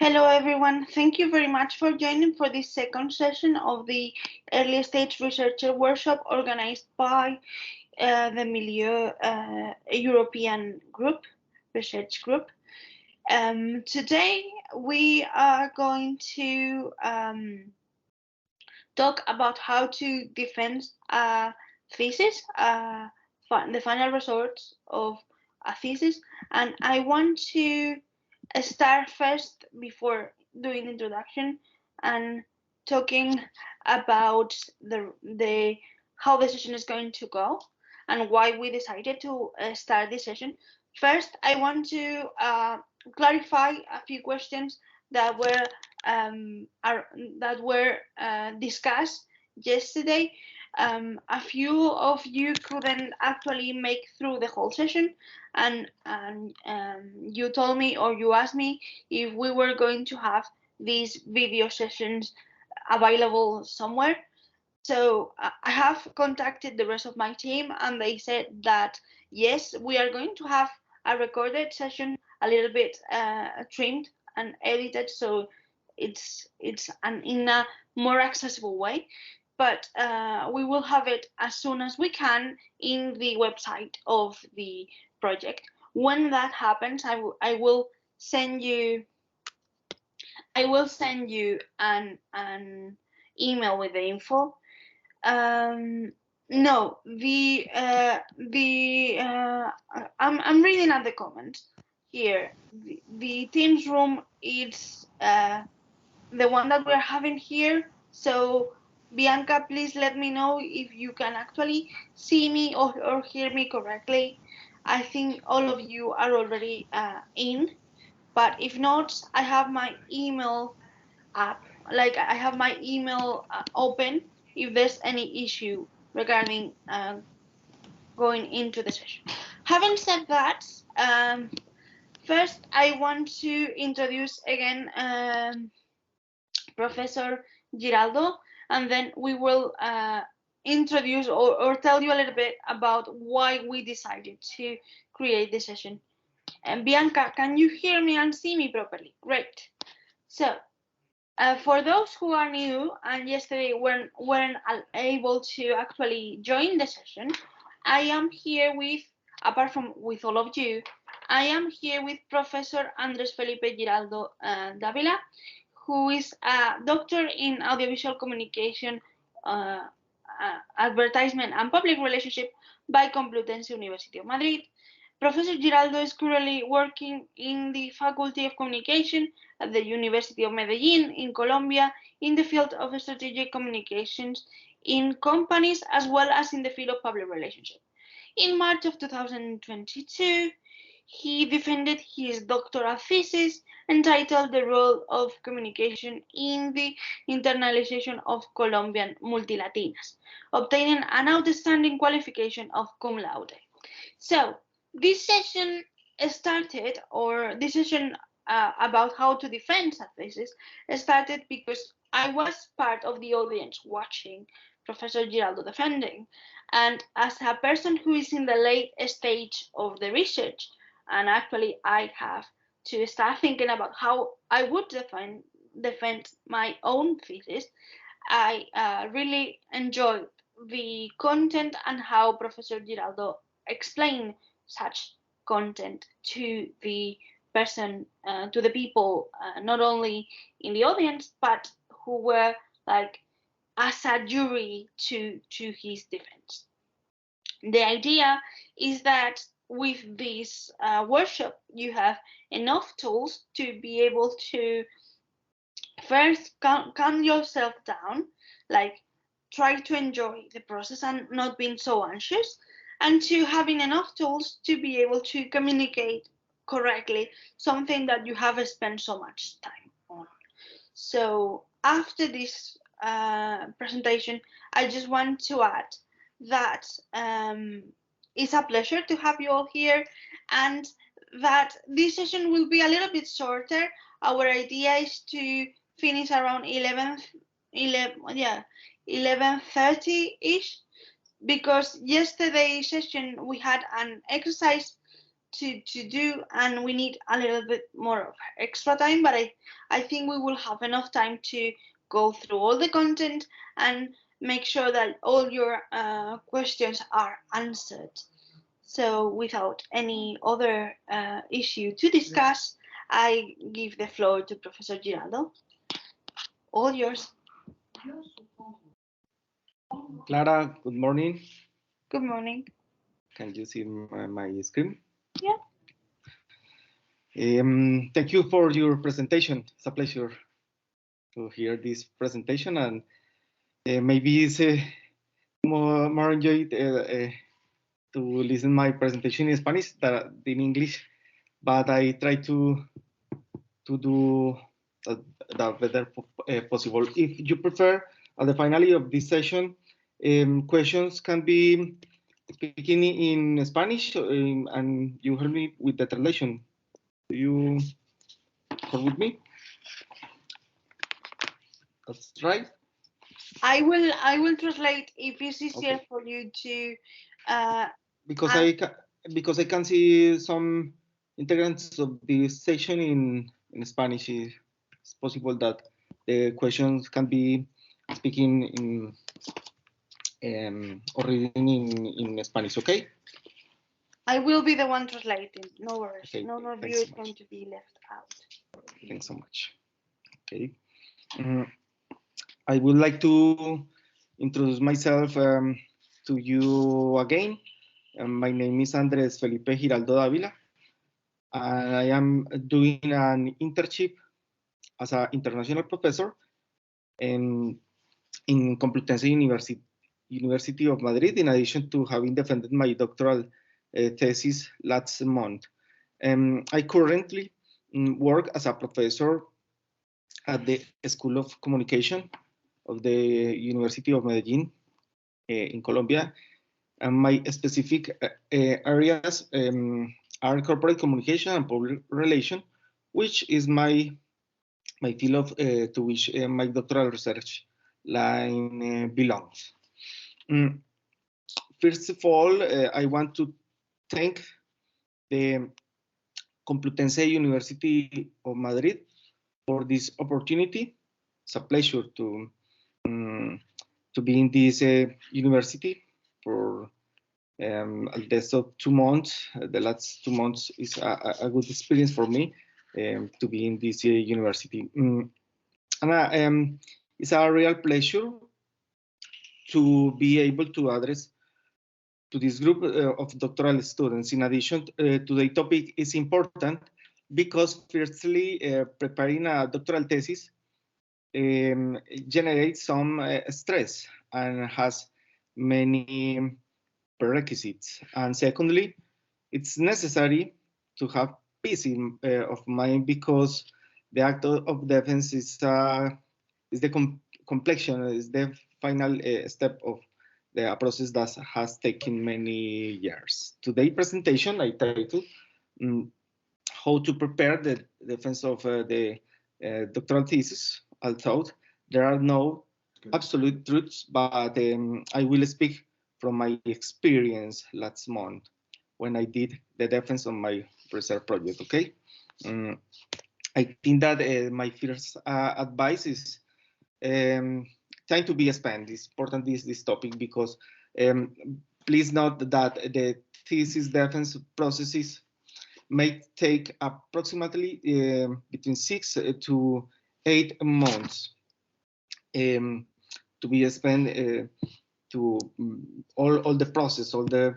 Hello, everyone. Thank you very much for joining for this second session of the Early Stage Researcher Workshop organized by the MILIEU European Group, Research Group. Today, we are going to talk about how to defend a thesis, the final results of a thesis, and I want to start first before doing the introduction and talking about the how the session is going to go and why we decided to start this session. First, I want to clarify a few questions that were discussed yesterday. A few of you couldn't actually make through the whole session, and you told me or you asked me if we were going to have these video sessions available somewhere. So I have contacted the rest of my team, and they said that yes, we are going to have a recorded session, a little bit trimmed and edited, so it's in a more accessible way. But we will have it as soon as we can in the website of the project. When that happens, I will send you an email with the info. No, I'm reading at the comments here. The Teams room is the one that we're having here. So Bianca, please let me know if you can actually see me or hear me correctly. I think all of you are already in, but if not, I have my email app, like I have my email open if there's any issue regarding going into the session. Having said that, first I want to introduce again Professor Giraldo, and then we will introduce or tell you a little bit about why we decided to create this session. And Bianca, can you hear me and see me properly? Great. So for those who are new and yesterday weren't able to actually join the session, I am here with, apart from with all of you, I am here with Professor Andrés Felipe Giraldo Davila, who is a doctor in audiovisual communication, advertisement and public relationship by Complutense University of Madrid. Professor Giraldo is currently working in the Faculty of Communication at the University of Medellin in Colombia in the field of strategic communications in companies as well as in the field of public relationship. In March of 2022, he defended his doctoral thesis entitled The Role of Communication in the Internalization of Colombian Multilatinas, obtaining an outstanding qualification of cum laude. So, this session about how to defend a thesis started because I was part of the audience watching Professor Giraldo defending. And as a person who is in the late stage of the research, and actually I have to start thinking about how I would defend my own thesis, I really enjoyed the content and how Professor Giraldo explained such content to the person, to the people, not only in the audience, but who were like as a jury to his defense. The idea is that with this workshop, you have enough tools to be able to first calm yourself down, like try to enjoy the process and not being so anxious, and to having enough tools to be able to communicate correctly something that you have spent so much time on. So after this presentation, I just want to add that it's a pleasure to have you all here, and that this session will be a little bit shorter. Our idea is to finish around 11:30-ish, because yesterday's session we had an exercise to do, and we need a little bit more of extra time, but I think we will have enough time to go through all the content and make sure that all your questions are answered. So without any other issue to discuss, I give the floor to Professor Giraldo. All yours. Clara, good morning. Good morning. Can you see my screen? Yeah. Thank you for your presentation. It's a pleasure to hear this presentation, and maybe it's more enjoyed to listen my presentation in Spanish than in English, but I try to do the better possible. If you prefer, at the finale of this session, questions can be speaking in Spanish, and you help me with the translation. Do you help with me? That's right. I will translate if it's easier Okay. for you to. Because I can see some integrants of this session in Spanish. It's possible that the questions can be speaking in or reading in Spanish. Okay. I will be the one translating. No worries. Okay. None of you Thanks is so going much. to be left out. Thanks so much. Okay. I would like to introduce myself to you again. My name is Andrés Felipe Giraldo Davila, and I am doing an internship as an international professor in Complutense University of Madrid, in addition to having defended my doctoral thesis last month. I currently work as a professor at the School of Communication of the University of Medellin in Colombia. And my specific areas are corporate communication and public relation, which is my field of to which my doctoral research line belongs. First of all, I want to thank the Complutense University of Madrid for this opportunity. It's a pleasure to be in this university for the 2 months. The last 2 months is a good experience for me to be in this university. And it's a real pleasure to be able to address to this group of doctoral students. In addition, today's topic is important because firstly, preparing a doctoral thesis generates some stress and has many prerequisites. And secondly, it's necessary to have peace of mind because the act of defense is the completion, is the final step of the process that has taken many years. Today's presentation I titled how to prepare the defense of the doctoral thesis. Although there are no absolute truths, but I will speak from my experience last month when I did the defense of my research project. Okay, I think that my first advice is trying to be spent. It's important this topic because please note that the thesis defense processes may take approximately between 6 to 8 months to be spent to all the process, all the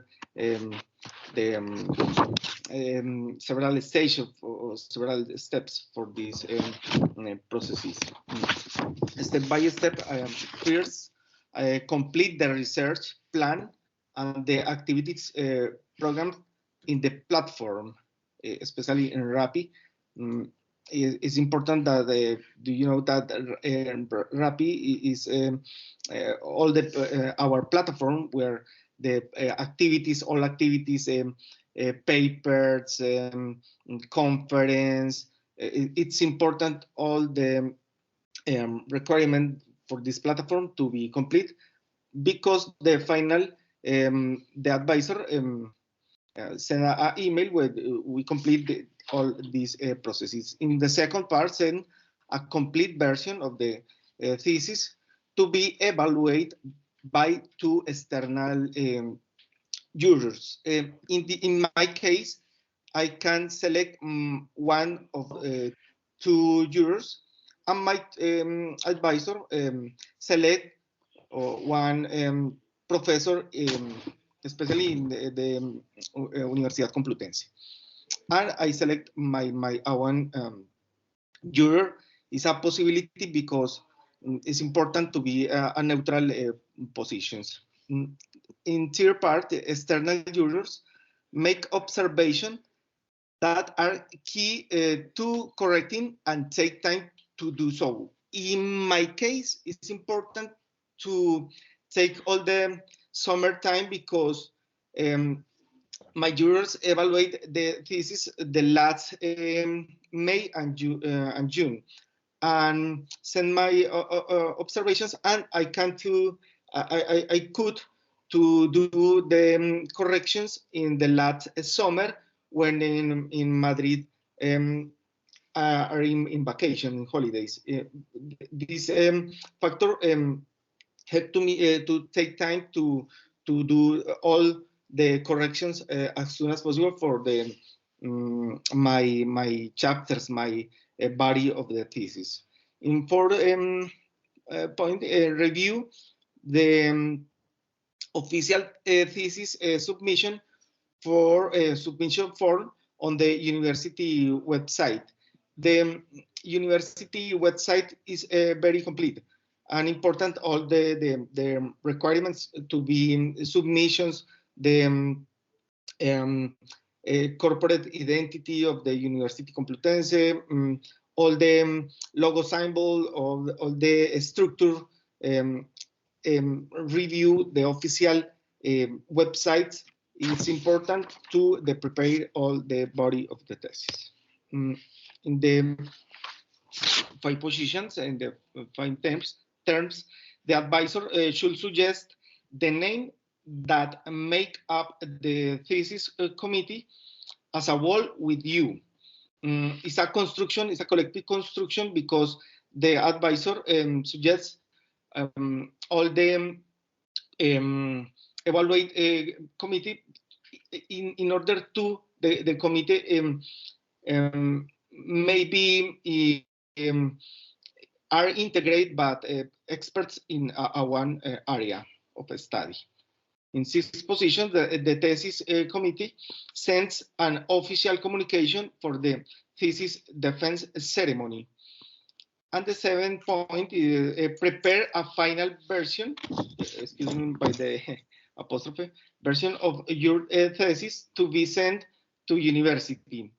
several stages or several steps for these processes. Step by step, first, complete the research plan and the activities program in the platform, especially in RAPI. It's important that do you know that RAPI is all the our platform where the activities, all activities, papers, conference. It's important all the requirement for this platform to be complete because the final the advisor send an email where we complete all these processes. In the second part, send a complete version of the thesis to be evaluated by two external jurors. In my case, I can select one of two jurors, and my advisor select one professor, especially in the Universidad Complutense. And I select my own juror. Is a possibility because it's important to be a neutral positions. In third part, the external jurors make observation that are key to correcting and take time to do so. In my case, it's important to take all the summertime because my jurors evaluate the thesis the last May and June, and send my observations, and I can to I could to do the corrections in the last summer when in Madrid are in vacation, in holidays. This factor helped to me to take time to do all the corrections as soon as possible for the my chapters, my body of the thesis. In fourth point, review the official thesis submission for submission form on the university website. The university website is very complete and important. All the requirements to be in submissions, the corporate identity of the University Complutense, all the logo symbol, all the structure, review the official websites. It's important to prepare all the body of the thesis. In the 5 positions and the 5 terms, the advisor should suggest the name that make up the thesis committee as a whole with you. It's a construction, it's a collective construction because the advisor suggests all the evaluate committee in order to the committee maybe are integrated but experts in one area of study. In 6th position, the thesis committee sends an official communication for the thesis defense ceremony. And the 7th point is prepare a final version, excuse me by the apostrophe, version of your thesis to be sent to university.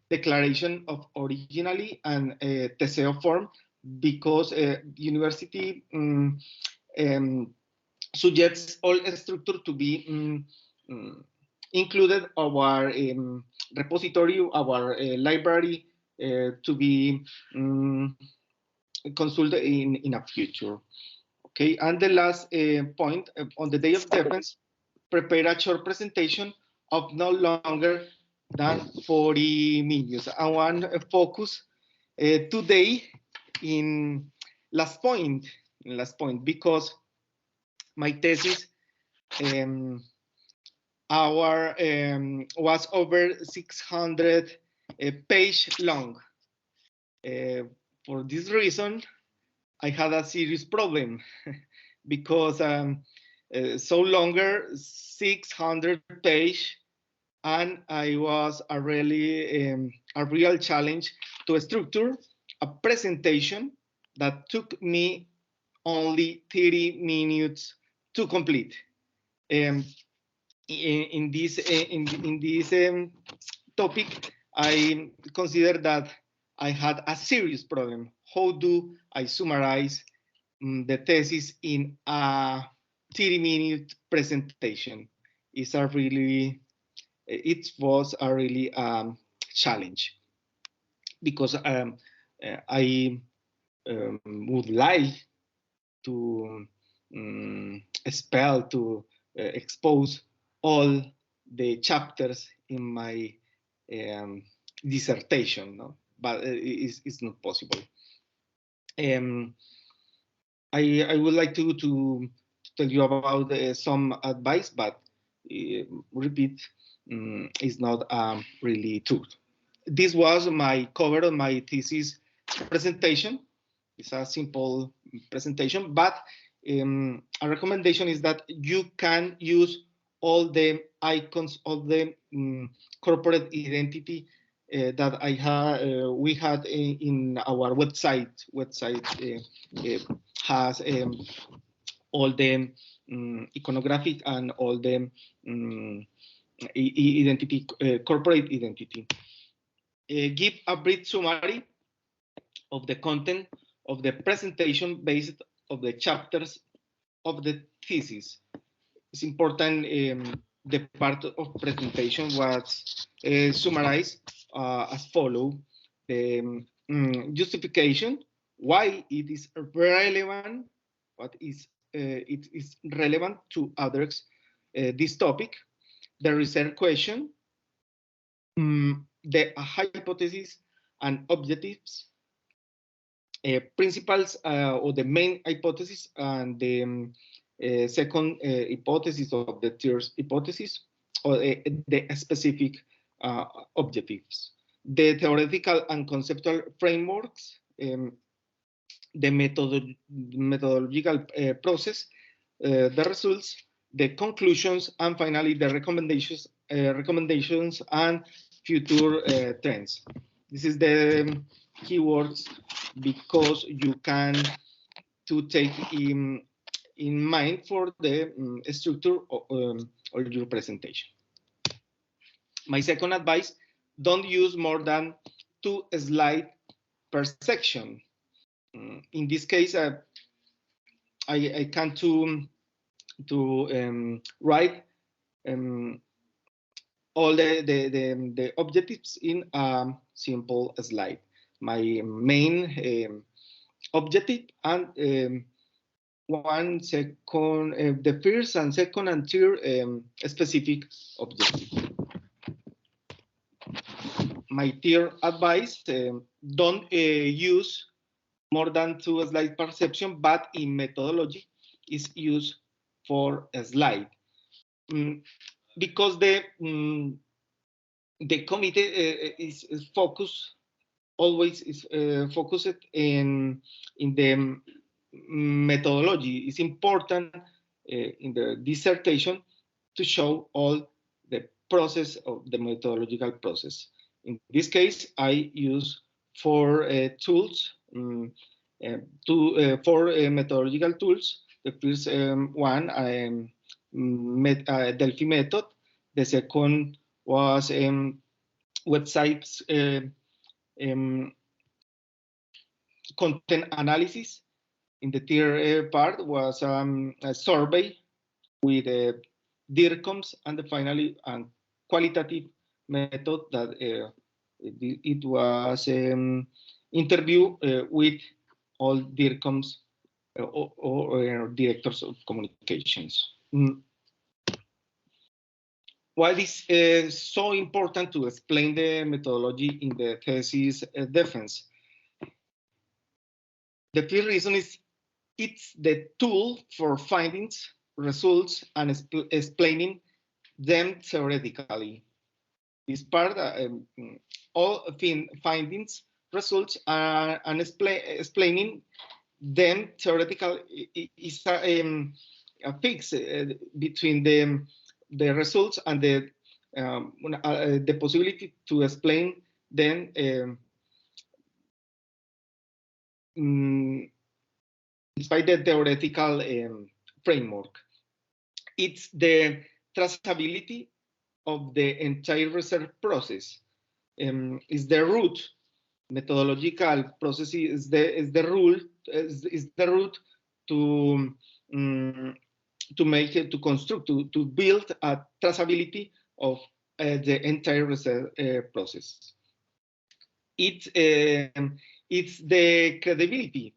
Declaration of originally and TCO form, because university suggests all structure to be included our repository, our library to be consulted in a future. Okay, and the last point, on the day of defense, prepare a short presentation of no longer than 40 minutes. I want to focus today in last point, because my thesis was over 600 page long. For this reason, I had a serious problem because so longer 600 page, and I was a real challenge to structure a presentation that took me only 30 minutes to complete. In this topic, I consider that I had a serious problem. How do I summarize the thesis in a 30-minute presentation? It was a really challenge, because I would like to expose all the chapters in my dissertation, no? But it's not possible. I would like to tell you about some advice, but repeat is not really true. This was my cover on my thesis presentation. It's a simple presentation, but a recommendation is that you can use all the icons of the corporate identity that we had in our website. Has all the iconographic and all the identity, corporate identity. Give a brief summary of the content of the presentation based on the chapters of the thesis. It's important the part of presentation was summarized as follow. The justification, why it is relevant, what is it is relevant to address this topic, the research question, the hypothesis and objectives, principles or the main hypothesis and the second hypothesis of the third hypothesis, or the specific objectives, the theoretical and conceptual frameworks, the methodological process, the results, the conclusions, and finally the recommendations and future trends. This is the keywords because you can to take in mind for the structure of your presentation. My second advice: don't use more than 2 slides per section. In this case, I can to write all the objectives in a simple slide. My main objective and one second, the first and second and third specific objective. My third advice: don't use more than 2 slides per section, but in methodology is used for a slide. Because the committee is focused, always is focused in the methodology. It's important in the dissertation to show all the process of the methodological process. In this case, I use 4 tools, 4 methodological tools. The first one, Delphi method. The second was websites content analysis. In the third part was a survey with DIRCOMs, and finally a qualitative method that it was interview with all DIRCOMs or directors of communications. Why is so important to explain the methodology in the thesis defense? The first reason is it's the tool for findings, results, and explaining them theoretically. This part, all findings, results, and explaining them theoretically is a fix between the results and the possibility to explain them despite the theoretical framework. It's the traceability of the entire research process. Is the root. Methodological process is the root to make it, to construct, to build a traceability of the entire research process. It's the credibility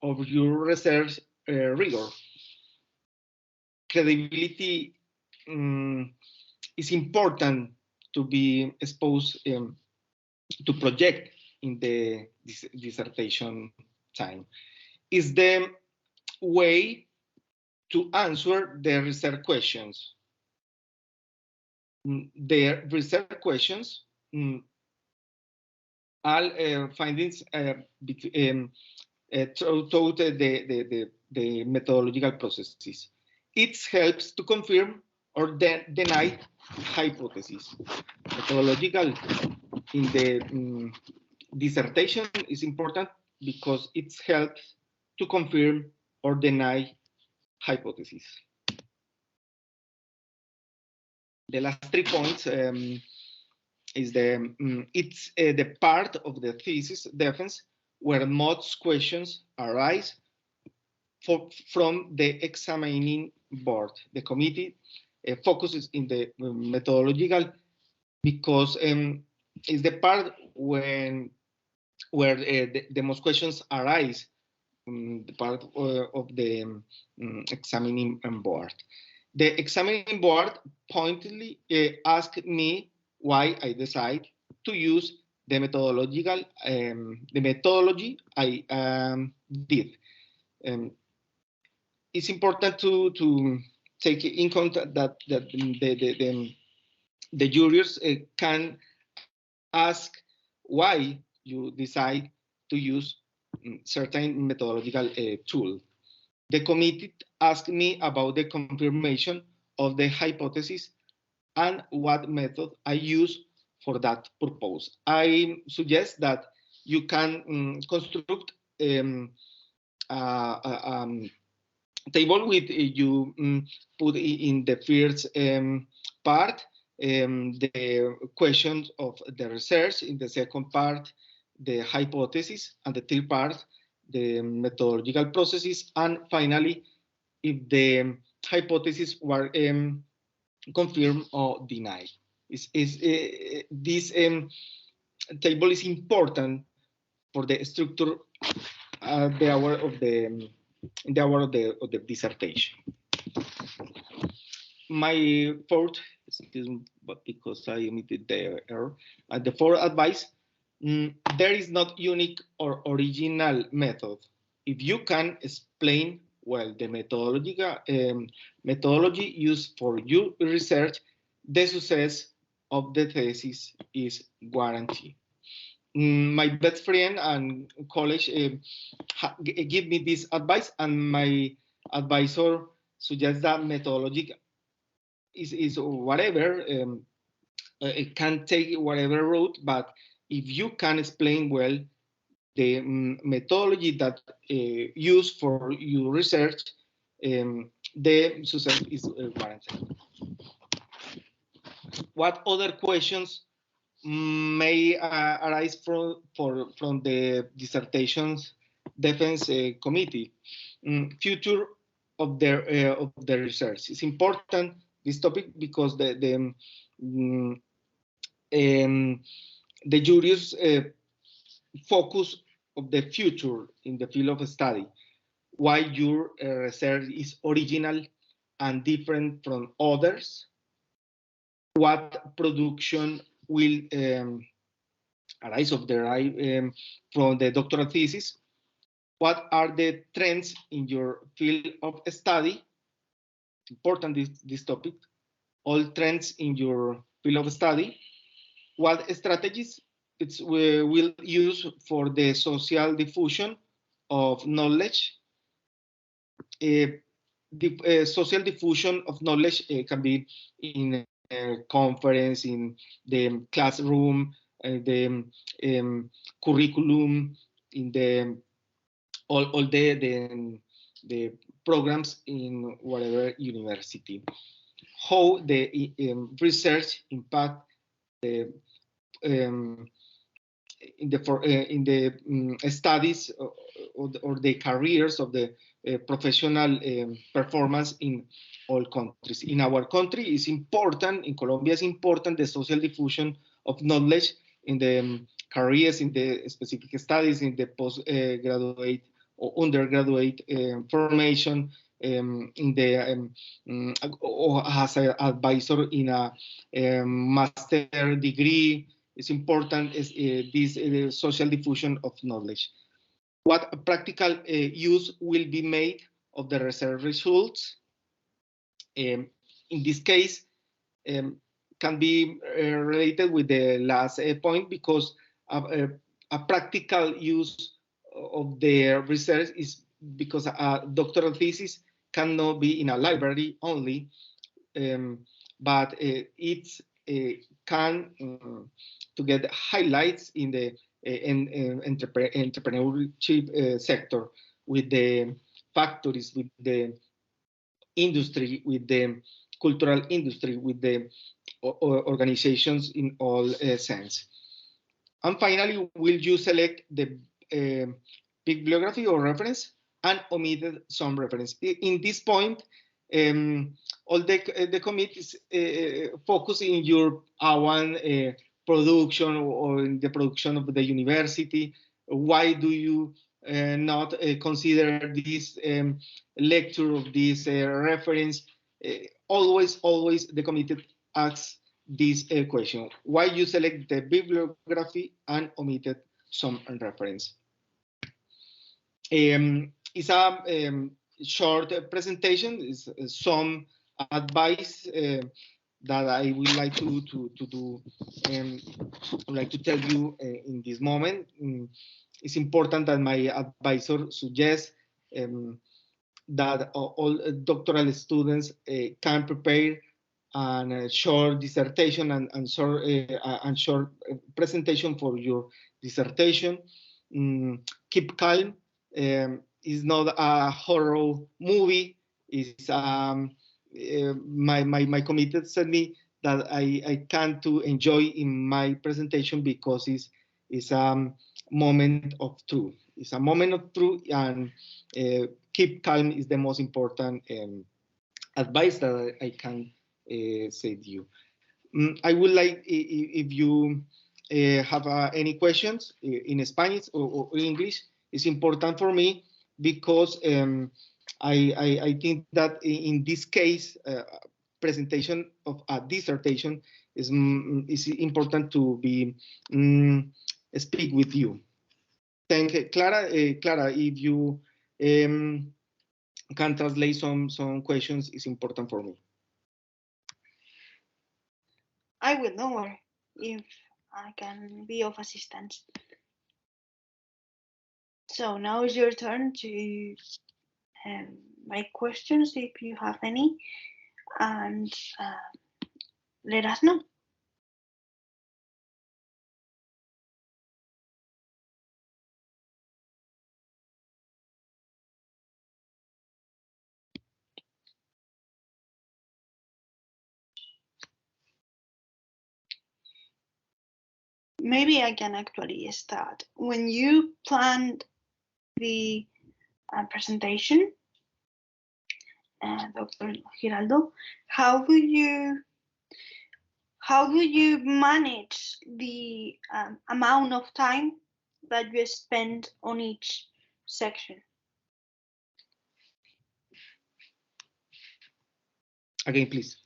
of your research rigor. Credibility it's important to be exposed to project in the dissertation time. Is the way to answer the research questions. The research questions, all findings through the methodological processes. It helps to confirm or deny hypotheses. Methodological in the dissertation is important because it helps to confirm or deny hypotheses. The last 3 points is it's the part of the thesis defense where most questions arise from the examining board. The committee focuses in the methodological because it's the part where the most questions arise, the part of the examining board. The examining board pointedly asked me why I decide to use the methodological the methodology I did. It's important to take in account that the jurors can ask why you decide to use certain methodological tool. The committee asked me about the confirmation of the hypothesis and what method I use for that purpose. I suggest that you can construct table with you put in the first part the questions of the research, in the second part the hypothesis, and the third part the methodological processes, and finally if the hypotheses were confirmed or denied. This table is important for the structure the hour of the dissertation. My fourth, excuse me, but because I omitted the error, the fourth advice: there is not unique or original method. If you can explain well the methodology used for your research, the success of the thesis is guaranteed. My best friend and college give me this advice, and my advisor suggests that methodology is whatever, it can take whatever route, but if you can explain well the methodology that used for your research, the success is guaranteed. What other questions may arise from the dissertations defense committee? Future of the research is important, this topic, because the juries focus of the future in the field of study, why your research is original and different from others, what production will arise of the from the doctoral thesis, what are the trends in your field of study. Important this topic, all trends in your field of study, what strategies will use for the social diffusion of knowledge. The social diffusion of knowledge can be in a conference, in the classroom, the curriculum, in the all the programs in whatever university. How the research impact the in the studies or the careers of the professional performance in all countries. In our country, it's important, in Colombia, it's important the social diffusion of knowledge in the careers, in the specific studies, in the postgraduate or undergraduate formation, in the or as an advisor in a master degree. It's important is this social diffusion of knowledge. What practical use will be made of the research results? In this case, can be related with the last point, because a practical use of the research is because a doctoral thesis cannot be in a library only, but it can to get highlights in the entrepreneurship sector, with the factories, with the industry, with the cultural industry, with the organizations in all sense. And finally, will you select the bibliography or reference and omitted some reference? In this point, all the committees focus in your own production or in the production of the university. Why do you not consider this lecture of this reference? Always the committee asks this question: why you select the bibliography and omitted some reference? It's a short presentation. Is some advice that I would like to do. Like to tell you in this moment. It's important that my advisor suggests that all doctoral students can prepare a short dissertation and short presentation for your dissertation. Keep calm. It's not a horror movie. It's my committee said me that I can to enjoy in my presentation, because it's a moment of truth. It's a moment of truth, and keep calm is the most important advice that I can say to you. I would like, if you have any questions in Spanish or English. It's important for me, because I think that in this case, presentation of a dissertation is important to be speak with you. Thank you, Clara. Clara, if you can translate some questions, it's important for me. I will, don't worry, if I can be of assistance. So now is your turn to make questions if you have any, and let us know. Maybe I can actually start. When you planned the presentation, Dr. Giraldo, how do you manage the amount of time that you spend on each section? Again, please.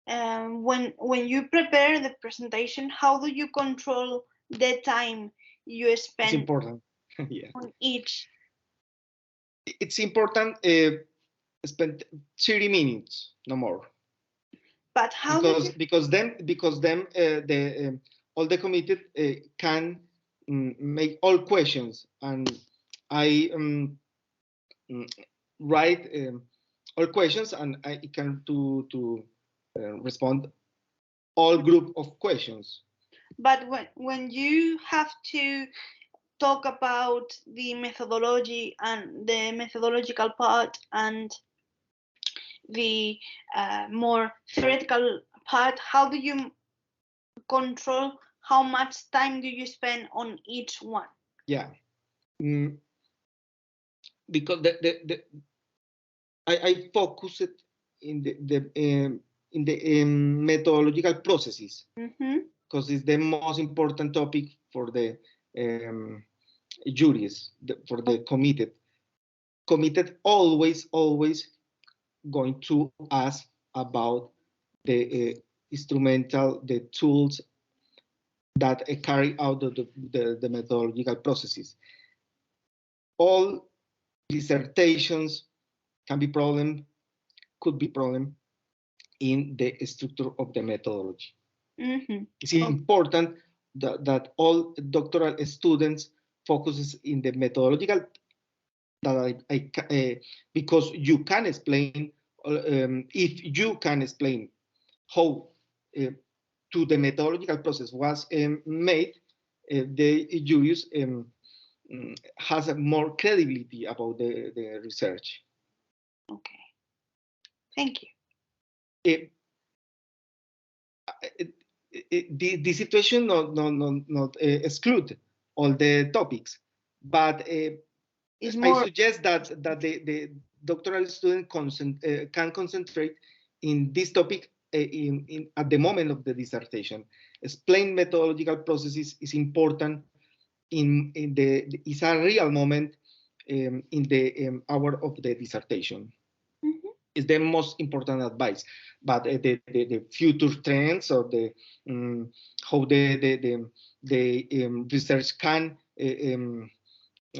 When you prepare the presentation, how do you control the time you spend? It's important. Yeah. On each. It's important. Spend 30 minutes, no more. But how? Because then the all the committee can make all questions, and I write all questions, and I can to respond all group of questions. But when you have to talk about the methodology and the methodological part and the more theoretical part, how do you control how much time do you spend on each one? Yeah, because I focus it in the methodological processes, because it's the most important topic for the juries, for the committee. committed always going to ask about the instrumental, the tools that carry out the methodological processes. All dissertations can be could be problem in the structure of the methodology. It's important that all doctoral students focuses in the methodological, because you can explain, if you can explain how to the methodological process was made, the juries has more credibility about the research. Okay, thank you. The situation not exclude all the topics, but I suggest that the doctoral student can concentrate in this topic at the moment of the dissertation. Explain methodological processes is important is a real moment in the hour of the dissertation. Is the most important advice, but the future trends or the how the research can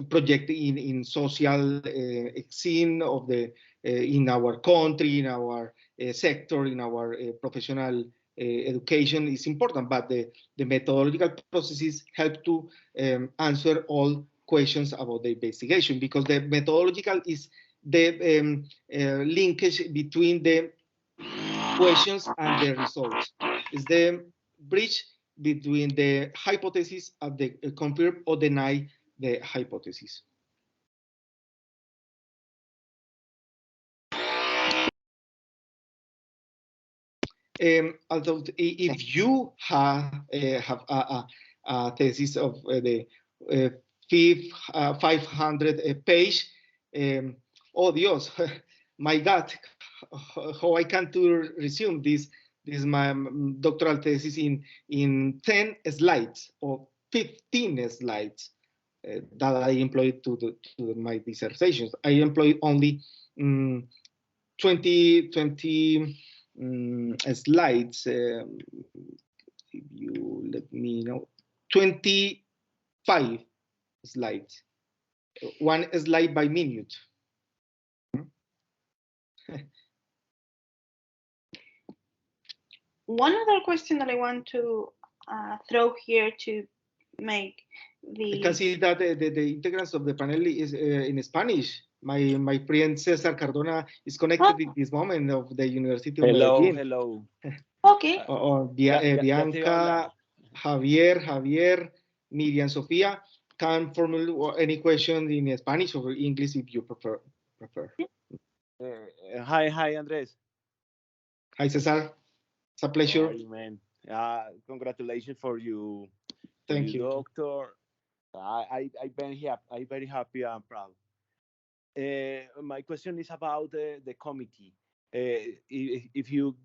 project in social scene of the in our country, in our sector, in our professional education is important, but the methodological processes help to answer all questions about the investigation, because the methodological is the linkage between the questions and the results. It's the bridge between the hypothesis and the confirm or deny the hypothesis. Although if you have a thesis of the 500 page, oh Dios, my God, how I can to resume this my doctoral thesis in 10 slides or 15 slides that I employed to my dissertations. I employed only 20 slides. If you let me know, 25 slides, one slide by minute. One other question that I want to throw here to make the... I can see that the integrants of the panel is in Spanish. My friend Cesar Cardona is connected at this moment of the University of Medellin. Hello. Okay. Bianca, Javier, Miriam Sofia can formulate any question in Spanish or English if you prefer. Hi, Andrés. Hi, Cesar. It's a pleasure. Hi, man. Congratulations for you. Thank you, doctor. I'm very happy and proud. My question is about the committee. If you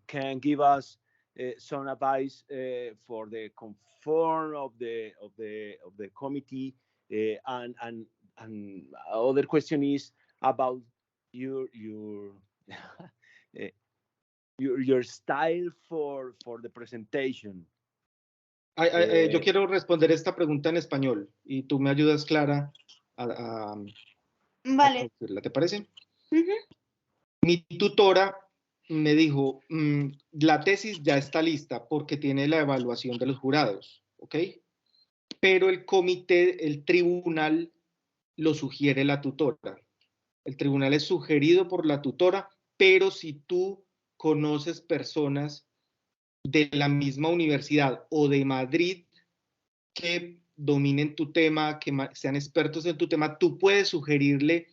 can give us some advice for the conform of the committee, and other question is about your your style for the presentation. Yo quiero responder esta pregunta en español y tú me ayudas, Clara, vale. a ¿te parece? Mi tutora me dijo, la tesis ya está lista porque tiene la evaluación de los jurados, ¿ok? Pero el comité, el tribunal, lo sugiere la tutora. El tribunal es sugerido por la tutora, pero si tú conoces personas de la misma universidad o de Madrid que dominen tu tema, que sean expertos en tu tema, tú puedes sugerirle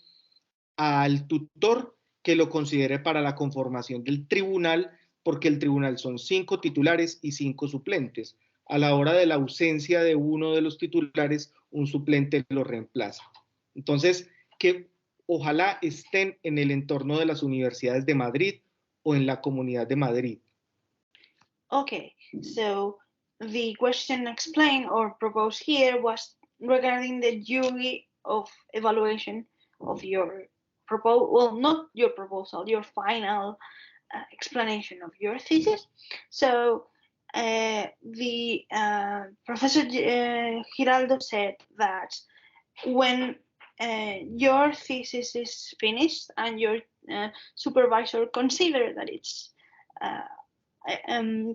al tutor que lo considere para la conformación del tribunal, porque el tribunal son 5 titulares y 5 suplentes. A la hora de la ausencia de uno de los titulares, un suplente lo reemplaza. Entonces, que ojalá estén en el entorno de las universidades de Madrid o en la Comunidad de Madrid. Okay, so the question explained or proposed here was regarding the jury of evaluation of your proposal, well, not your proposal, your final explanation of your thesis. So the Professor Giraldo said that when your thesis is finished and your supervisor consider that it's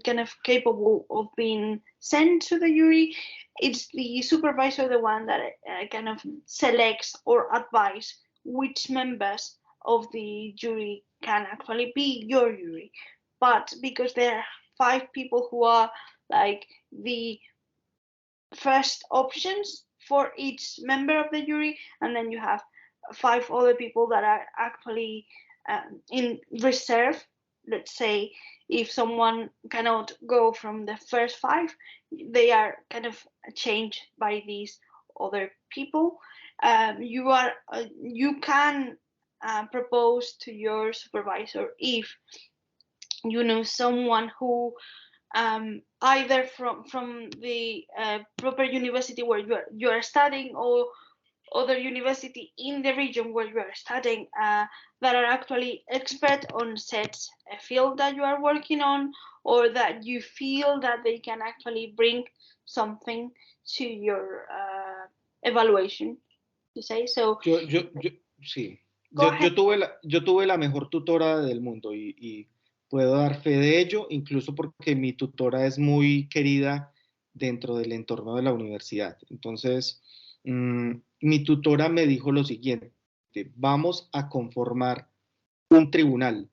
kind of capable of being sent to the jury, it's the supervisor the one that kind of selects or advise which members of the jury can actually be your jury. But because there are 5 people who are like the first options for each member of the jury, and then you have 5 other people that are actually in reserve. Let's say if someone cannot go from the first 5, they are kind of changed by these other people. You can propose to your supervisor if you know someone who either from the proper university where you are studying, or other university in the region where you are studying that are actually expert on CEST field that you are working on, or that you feel that they can actually bring something to your evaluation, you say. So Sí, go ahead. yo tuve la mejor tutora del mundo y puedo dar fe de ello, incluso porque mi tutora es muy querida dentro del entorno de la universidad. Entonces, mi tutora me dijo lo siguiente: vamos a conformar un tribunal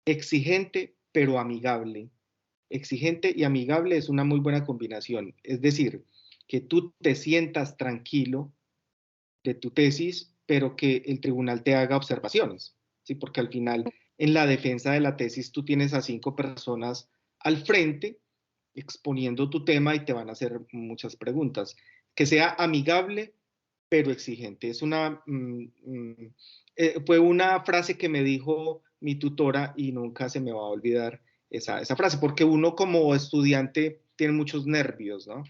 exigente pero amigable. Exigente y amigable es una muy buena combinación. Es decir, que tú te sientas tranquilo de tu tesis, pero que el tribunal te haga observaciones, ¿sí? Porque al final, en la defensa de la tesis, tú tienes a 5 personas al frente exponiendo tu tema y te van a hacer muchas preguntas. Que sea amigable, pero exigente. Fue una frase que me dijo mi tutora y nunca se me va a olvidar esa frase, porque uno como estudiante tiene muchos nervios, ¿no?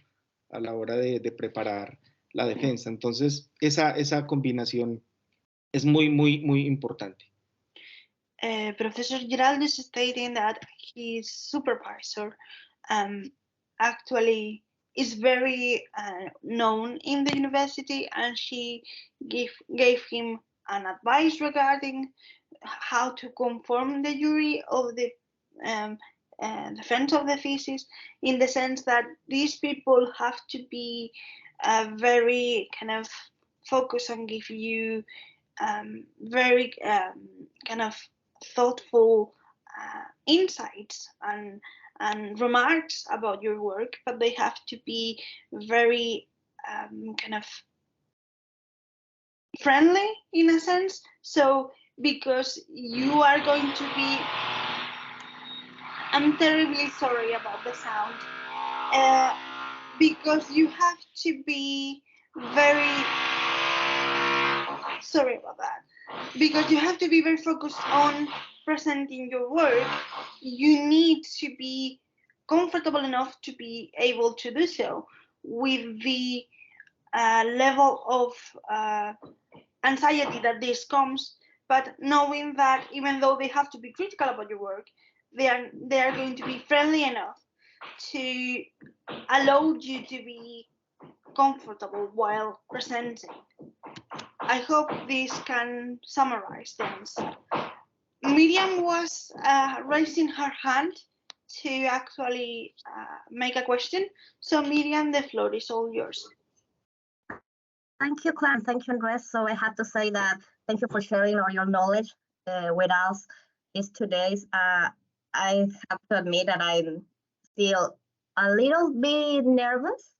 A la hora de preparar la defensa. Entonces, esa combinación es muy, muy, muy importante. Professor Giraldo is stating that his supervisor actually is very known in the university, and she gave him an advice regarding how to conform the jury of the defense of the thesis, in the sense that these people have to be very kind of focused and give you very kind of thoughtful insights and remarks about your work, but they have to be very kind of friendly in a sense. So because you are going to be, I'm terribly sorry about the sound, because you have to be very, sorry about that, because you have to be very focused on presenting your work. You need to be comfortable enough to be able to do so with the level of anxiety that this comes, but knowing that even though they have to be critical about your work, they are going to be friendly enough to allow you to be comfortable while presenting. I hope this can summarize things. Miriam was raising her hand to actually make a question. So Miriam, the floor is all yours. Thank you, Clara. Thank you, Andrés. So I have to say that thank you for sharing all your knowledge with us these 2 days. I have to admit that I'm still a little bit nervous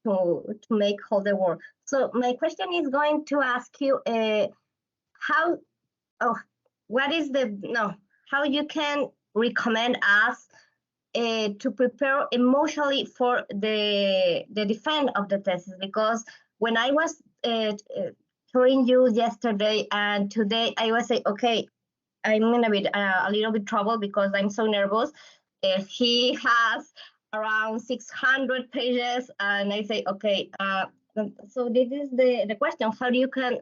to make all the work. So my question is going to ask you how you can recommend us to prepare emotionally for the defense of the thesis, because when I was hearing you yesterday and today, I was saying, okay, I'm gonna be a little bit troubled because I'm so nervous. He has around 600 pages, and I say, okay. So this is the question: how do you can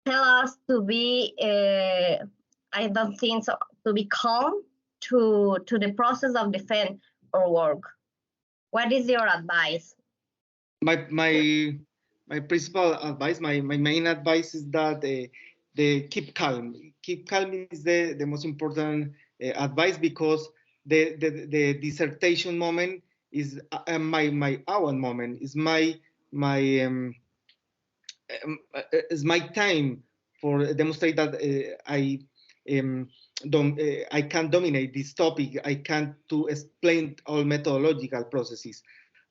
tell us to be, I don't think so, to be calm to the process of defend our work. What is your advice? My principal advice, my main advice is that they keep calm. Keep calm is the most important advice, because the dissertation moment is our moment, is is my time for demonstrate that I can dominate this topic. I can to explain all methodological processes.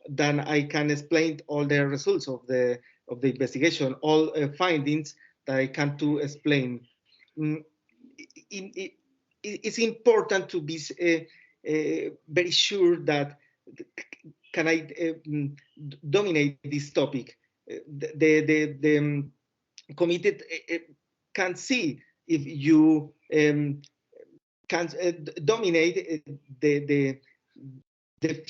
Then I can explain all the results of the investigation, all findings that I can to explain. It's important to be very sure that can I dominate this topic. The committed can see if you can dominate the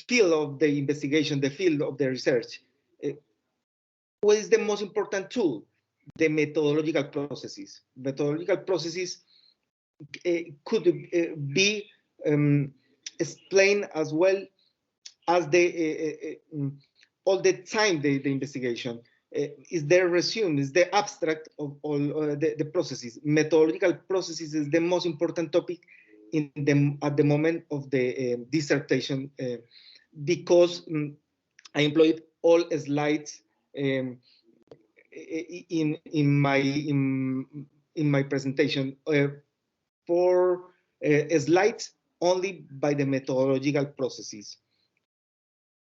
field of the investigation, the field of the research. What is the most important tool? The methodological processes. Methodological processes could be explained as well as the all the time the investigation. Is the resume, is the abstract of all the processes. Methodological processes is the most important topic at the moment of the dissertation, because I employed all slides in my presentation, for slides only by the methodological processes,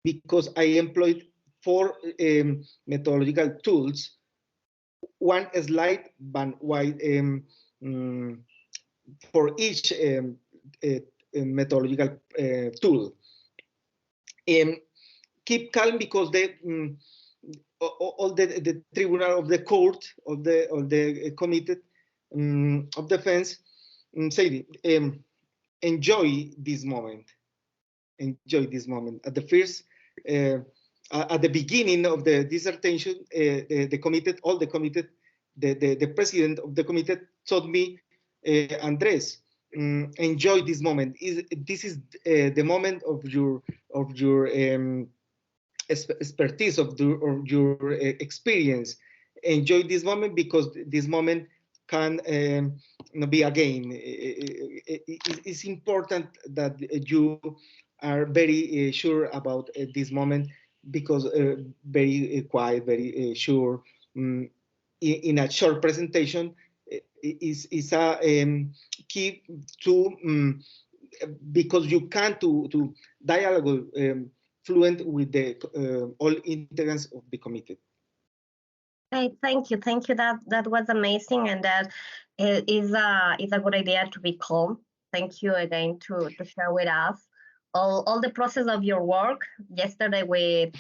because I employed 4 methodological tools, one slide for each methodological tool. Keep calm, because all the tribunal of the court of the committee of defense say enjoy this moment. Enjoy this moment. At the first, at the beginning of the dissertation, the president of the committee told me, Andrés, enjoy this moment. This is the moment of your expertise, of your experience. Enjoy this moment, because this moment can be again. It's important that you are very sure about this moment, because very quiet, very sure. In a short presentation is a key to because you can to dialogue fluent with the all integrants of the committee. Hey, thank you. That was amazing, and that is a good idea to be calm. Thank you again to share with us all the process of your work yesterday with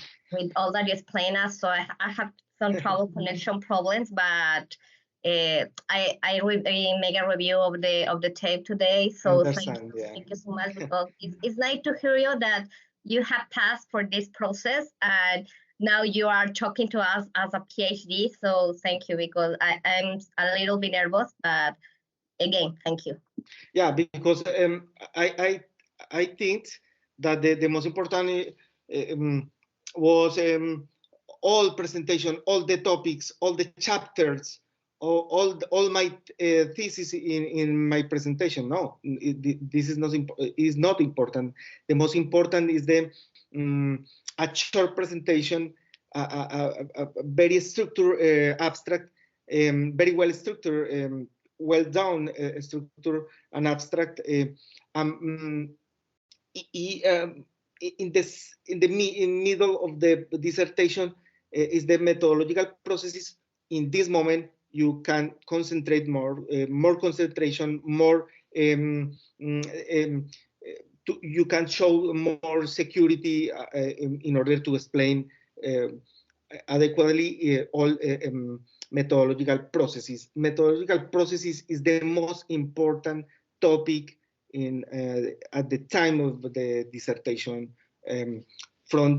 all that you explained us. So I have some trouble connection problems, but I make a review of the tape today. So thank you so much, because it's nice to hear you that you have passed for this process, and now you are talking to us as a PhD. So thank you, because I'm a little bit nervous, but again, thank you. Yeah, because I think that the most important was all presentation, all the topics, all the chapters, all my thesis in my presentation. No, this is not important. The most important is the a short presentation, a very structured, abstract, very well structured, well done structure and abstract. In the middle of the dissertation is the methodological processes. In this moment, you can concentrate more concentration, more. You can show more security in order to explain adequately all methodological processes. Methodological processes is the most important topic at the time of the dissertation, from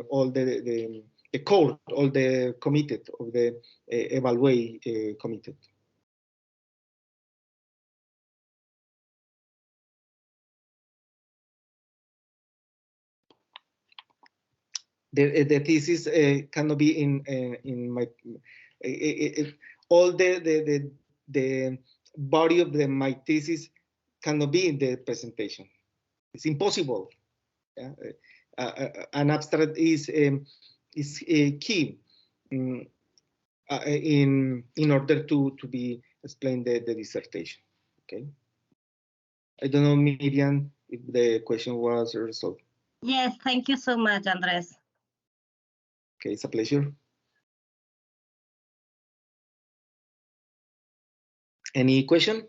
all the court, all the committee of the evaluate committee. the thesis cannot be in my all the body of my thesis cannot be in the presentation. It's impossible. Yeah? An abstract is key in order to be explained the dissertation. Okay. I don't know, Miriam, if the question was resolved. Yes, thank you so much, Andrés. Okay, it's a pleasure. Any question?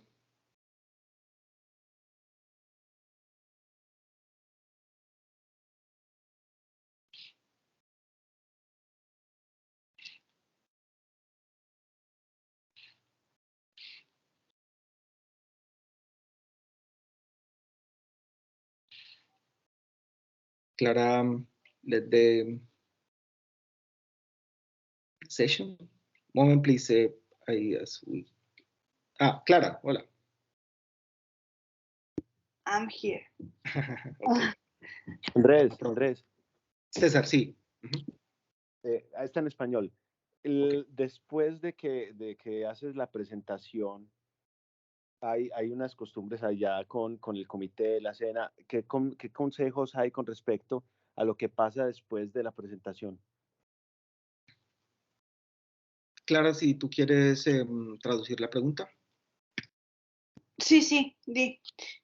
Clara, let the session. Moment, please. Clara, hola. I'm here. Okay. Andrés, César, sí. está en español. Después de que haces la presentación, hay unas costumbres allá con el comité de la cena. ¿Qué consejos hay con respecto a lo que pasa después de la presentación? Clara, si tú quieres traducir la pregunta. Sí, di.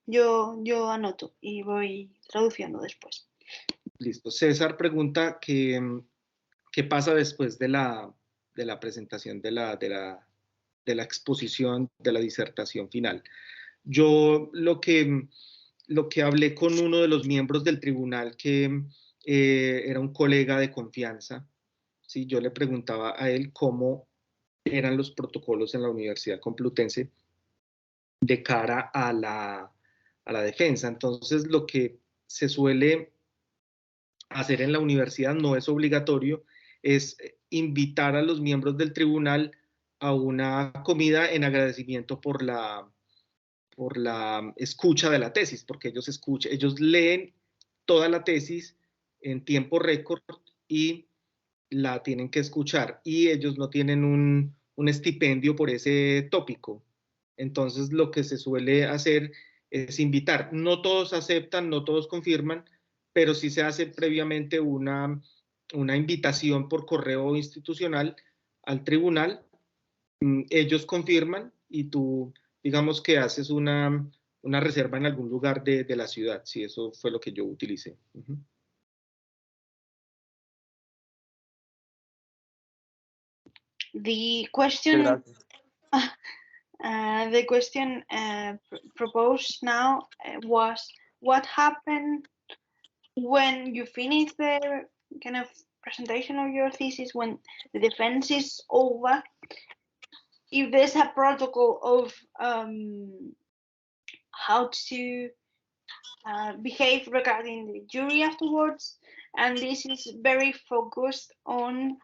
Yo anoto y voy traduciendo después. Listo. César pregunta qué pasa después de la presentación de la exposición de la disertación final. Yo lo que hablé con uno de los miembros del tribunal que era un colega de confianza, ¿sí? Yo le preguntaba a él cómo eran los protocolos en la Universidad Complutense de cara a la defensa. Entonces, lo que se suele hacer en la universidad, no es obligatorio, es invitar a los miembros del tribunal a una comida en agradecimiento por la escucha de la tesis, porque ellos leen toda la tesis en tiempo récord y la tienen que escuchar, y ellos no tienen un estipendio por ese tópico. Entonces, lo que se suele hacer es invitar. No todos aceptan, no todos confirman, pero sí se hace previamente una invitación por correo institucional al tribunal. Ellos confirman y tú, digamos que haces una reserva en algún lugar de la ciudad. Sí, eso fue lo que yo utilicé. The question, the question proposed now was what happened when you finish the kind of presentation of your thesis, when the defense is over, if there's a protocol of how to behave regarding the jury afterwards, and this is very focused on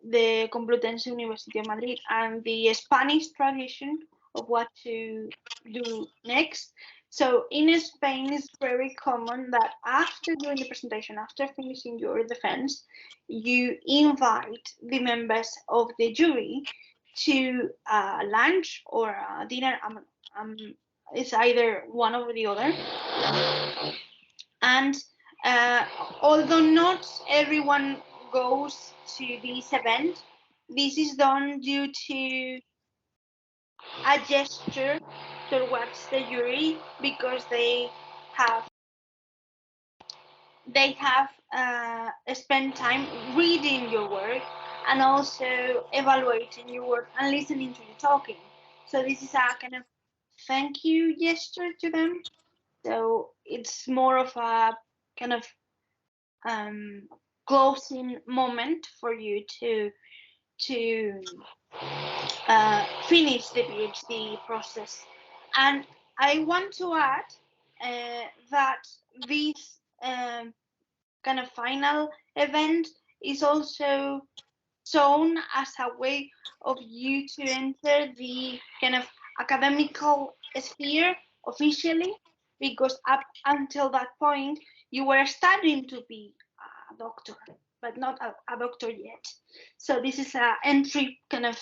the Complutense University of Madrid and the Spanish tradition of what to do next. So in Spain, it's very common that after doing the presentation, after finishing your defense, you invite the members of the jury to lunch or dinner. It's either one or the other. And although not everyone goes to this event, this is done due to a gesture towards the jury, because they have spent time reading your work and also evaluating your work and listening to you talking. So this is a kind of thank you gesture to them. So it's more of a kind of closing moment for you to finish the PhD process. And I want to add that this kind of final event is also shown as a way of you to enter the kind of academical sphere officially, because up until that point you were studying to be doctor, but not a doctor yet. So this is an entry kind of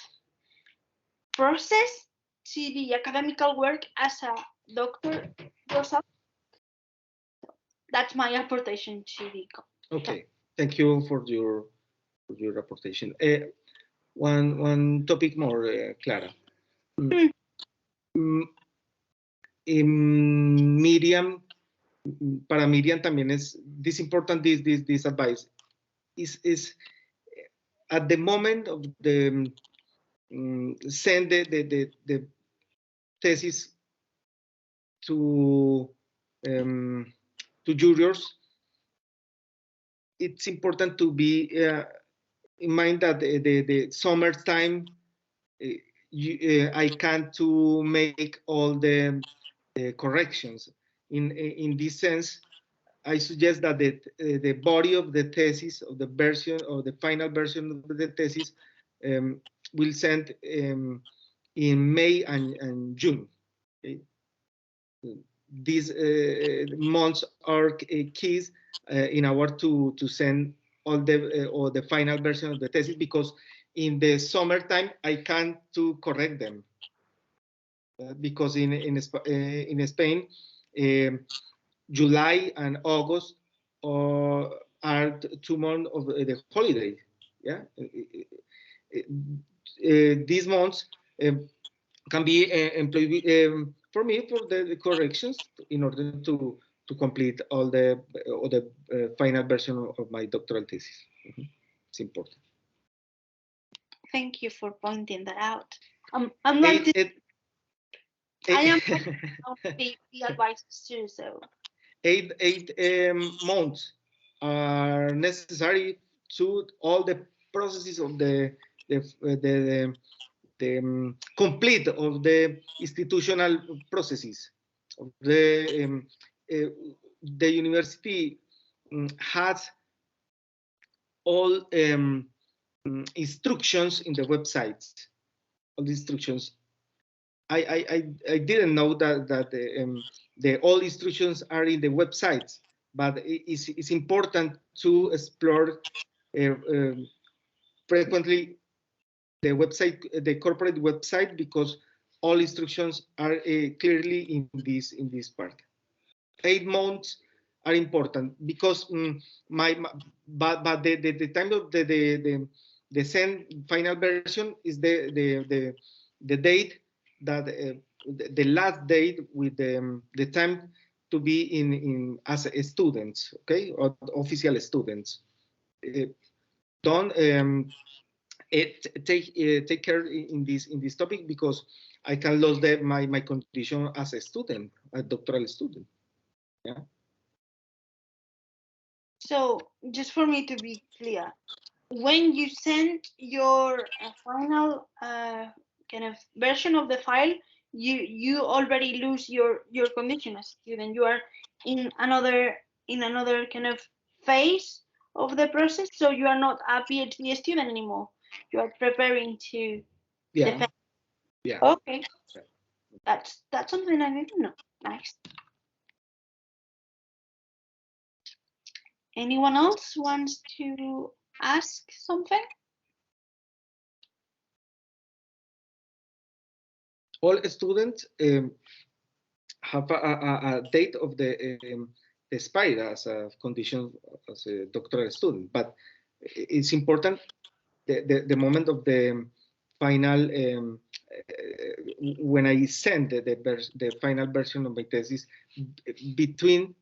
process to the academical work as a doctor yourself. That's my apportation to the. Okay, thank you for your apportation. One topic more, Clara. Miriam, para Miriam también es this important this advice is at the moment of the send the thesis to jurors. It's important to be in mind that the summertime I can't to make all the corrections. In this sense, I suggest that the body of the thesis, of the version, or the final version of the thesis, will send in May and June. Okay? These months are keys in order to send all the or the final version of the thesis, because in the summertime I can't to correct them because in Spain July and August are 2 months of the holiday. Yeah, these months can be employed for me for the corrections in order to complete all the final version of my doctoral thesis. It's important. Thank you for pointing that out. I'm not. I am the advice too. So 8 months are necessary to all the processes of the complete of the institutional processes. The university has all instructions in the websites. All the instructions. I didn't know that the all instructions are in the websites, but it's important to explore frequently the website, the corporate website, because all instructions are clearly in this part. 8 months are important because but the time of the send final version is the date that the last date with the time to be in as students, okay, or official students. Don't take care in this topic, because I can lose my condition as a student, a doctoral student. Yeah. So just for me to be clear, when you send your final kind of version of the file, you already lose your condition as a student. You are in another kind of phase of the process, so you are not a PhD student anymore. You are preparing to defend. Yeah. Okay. Yeah. That's something I didn't know. Nice. Anyone else wants to ask something? All students have a date of the expire as a condition as a doctoral student, but it's important the moment of the final when I send the final version of my thesis, between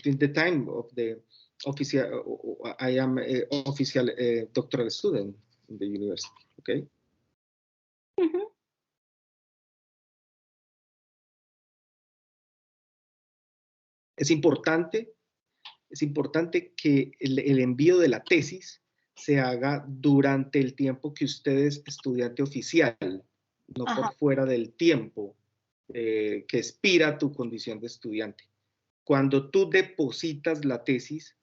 the time of the official, I am an official doctoral student in the university. Okay. Mm-hmm. Es importante que el envío de la tesis se haga durante el tiempo que usted es estudiante oficial, no por fuera del tiempo que expira tu condición de estudiante. Cuando tú depositas la tesis,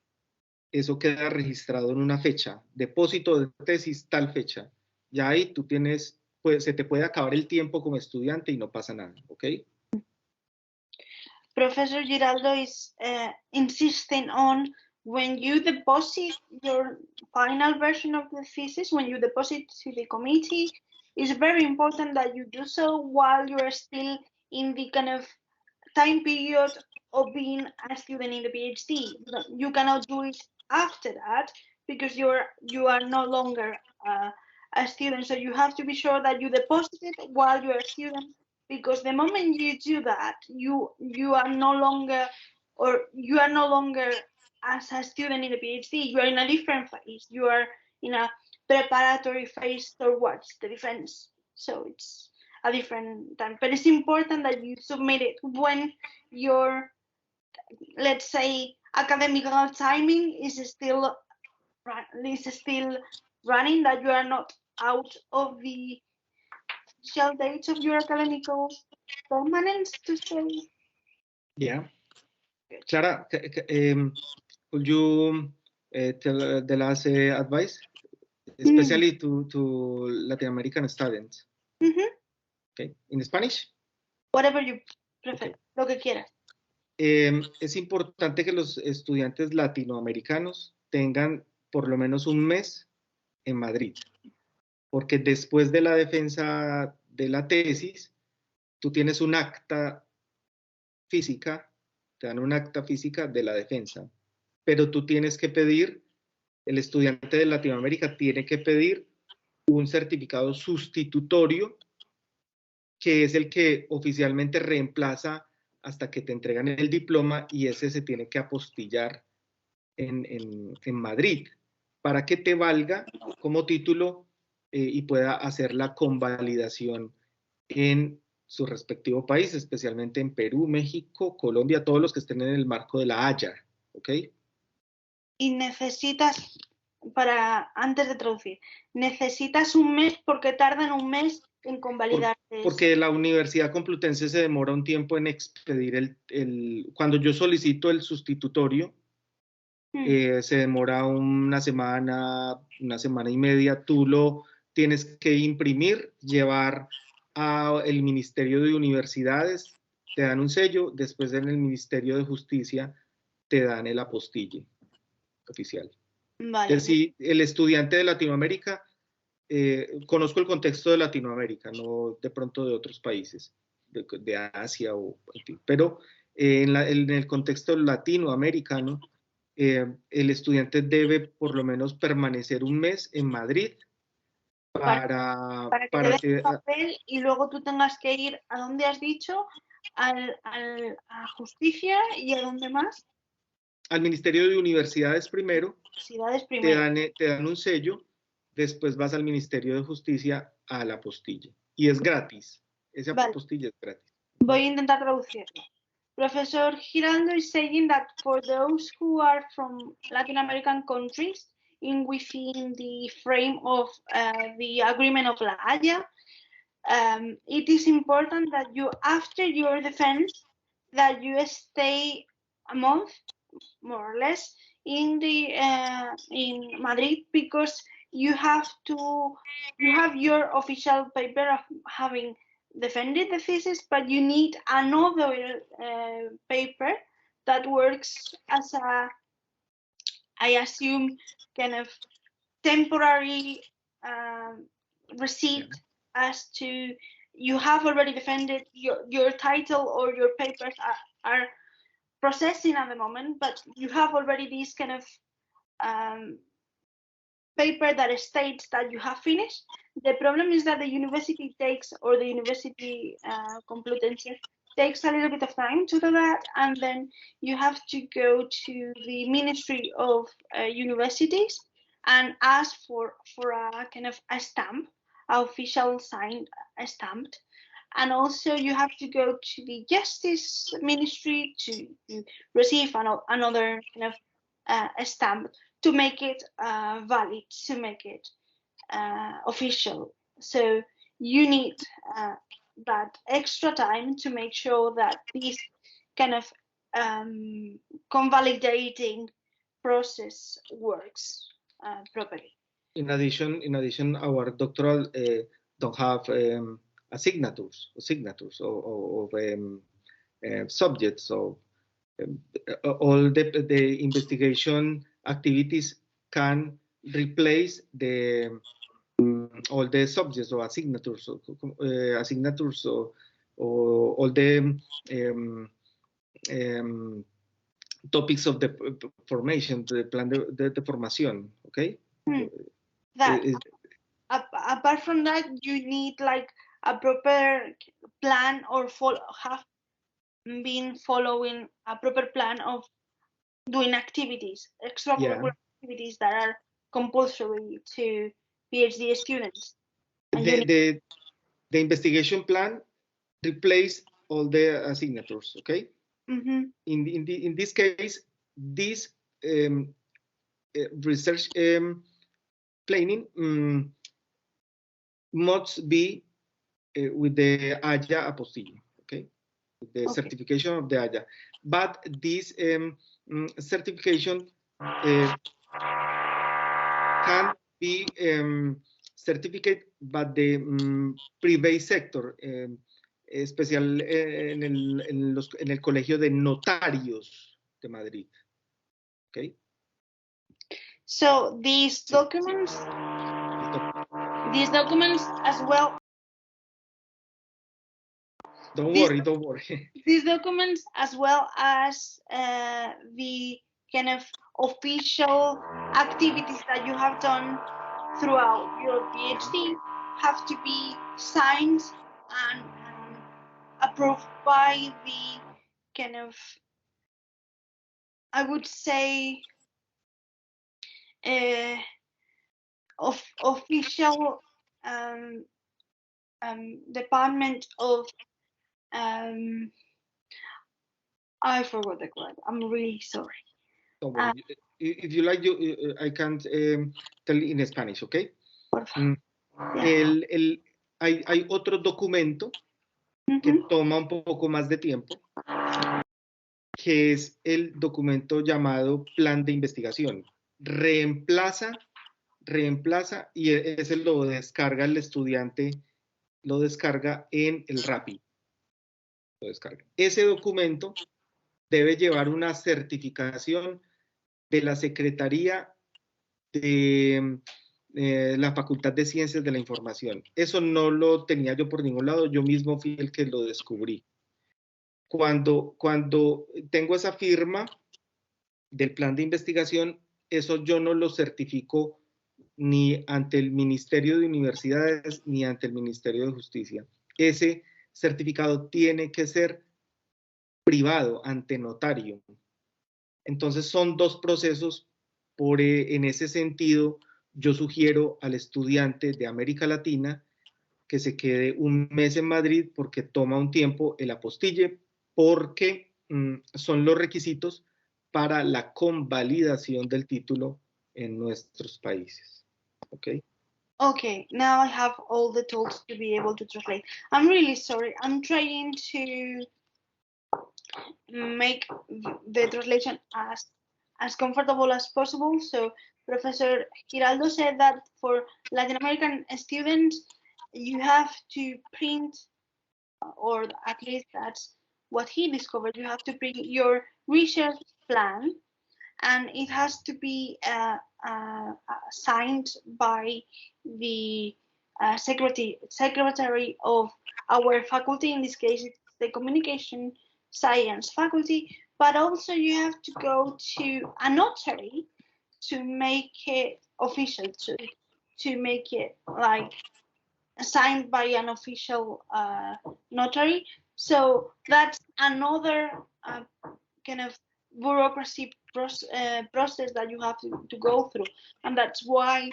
eso queda registrado en una fecha, depósito de tesis tal fecha, ya ahí tú tienes, pues, se te puede acabar el tiempo como estudiante y no pasa nada, ¿ok? Professor Giraldo is insisting on when you deposit your final version of the thesis, when you deposit to the committee, it's very important that you do so while you are still in the kind of time period of being a student in the PhD. You cannot do it after that because you are no longer a student. So you have to be sure that you deposit it while you are a student, because the moment you do that, you are no longer, or you are no longer as a student in the PhD. You are in a different phase. You are in a preparatory phase towards the defense. So it's a different time, but it's important that you submit it when your, let's say, academical timing is still running, that you are not out of the official dates of your academical permanence, to say. Yeah. Clara, could you tell the last advice, especially to Latin American students? Okay, in Spanish. Whatever you prefer, Okay. lo que quieras. Es importante que los estudiantes latinoamericanos tengan por lo menos un mes en Madrid, porque después de la defensa de la tesis, tú tienes un acta física, te dan un acta física de la defensa, pero tú tienes que pedir, el estudiante de Latinoamérica tiene que pedir un certificado sustitutorio, que es el que oficialmente reemplaza hasta que te entregan el diploma, y ese se tiene que apostillar en Madrid para que te valga como título y pueda hacer la convalidación en su respectivo país, especialmente en Perú, México, Colombia, todos los que estén en el marco de la Haya, ¿ok? Y necesitas, antes de traducir, necesitas un mes porque tardan un mes en convalidarte. Porque la Universidad Complutense se demora un tiempo en expedir cuando yo solicito el sustitutorio, se demora una semana y media, tú lo tienes que imprimir, llevar al Ministerio de Universidades, te dan un sello, después en el Ministerio de Justicia te dan el apostille oficial. Vale. Es decir, el estudiante de Latinoamérica, conozco el contexto de Latinoamérica, no de pronto de otros países, de Asia, en fin, pero en el contexto latinoamericano, el estudiante debe por lo menos permanecer un mes en Madrid para que te den el papel y luego tú tengas que ir, ¿a dónde has dicho? A Justicia, ¿y a dónde más? Al Ministerio de Universidades primero. Te dan un sello, después vas al Ministerio de Justicia a la apostilla. Y es gratis. Esa apostilla es gratis. Voy a intentar traducirlo. Professor Giraldo is saying that for those who are from Latin American countries within the frame of the agreement of La Haya, it is important that you, after your defense, that you stay a month, more or less, in Madrid, because you have your official paper of having defended the thesis, but you need another paper that works as a, I assume, kind of temporary receipt as to you have already defended your title, or your papers are processing at the moment, but you have already this kind of paper that states that you have finished. The problem is that the university takes, or the university Complutense takes a little bit of time to do that, and then you have to go to the Ministry of Universities and ask for a kind of a stamp, official signed stamped. And also you have to go to the Justice Ministry to receive another kind of a stamp to make it valid, to make it official. So you need that extra time to make sure that this kind of convalidating process works properly. In addition, our doctoral don't have signatures of subjects. So all the investigation activities can replace the all the subjects or assignatures or all the topics of the formation, the plan de formación, okay? That apart from that, you need like a proper plan or have been following a proper plan of doing activities, extracurricular activities that are compulsory to PhD students. The investigation plan replace all the signatures, okay? In this case, this research planning must be with the Haya apostille, okay? With the certification of the Haya. But this certification can be certificate by the private sector, especial en el Colegio de Notarios de Madrid. Okay. So these documents as well. Don't worry. These documents as well as the kind of official activities that you have done throughout your PhD have to be signed and approved by the kind of, I would say, official department of I forgot the word. I'm really sorry. Don't worry. If you like, I can't tell in Spanish, okay? Hay otro documento que toma un poco más de tiempo, que es el documento llamado Plan de Investigación. Reemplaza y ese lo descarga el estudiante, lo descarga en el Rappi. Lo descarga. Ese documento debe llevar una certificación de la Secretaría de la Facultad de Ciencias de la Información. Eso no lo tenía yo por ningún lado, yo mismo fui el que lo descubrí. Cuando tengo esa firma del plan de investigación, eso yo no lo certifico ni ante el Ministerio de Universidades ni ante el Ministerio de Justicia. Ese certificado tiene que ser privado, ante notario. Entonces son dos procesos. En ese sentido, yo sugiero al estudiante de América Latina que se quede un mes en Madrid porque toma un tiempo el apostille, porque son los requisitos para la convalidación del título en nuestros países. Okay? Okay, now I have all the tools to be able to translate. I'm really sorry. I'm trying to make the translation as comfortable as possible. So Professor Giraldo said that for Latin American students, you have to print, or at least that's what he discovered, you have to print your research plan, and it has to be signed by the secretary of our faculty. In this case, it's the communication science faculty, but also you have to go to a notary to make it official, to make it like signed by an official notary. So that's another kind of bureaucracy process that you have to go through, and that's why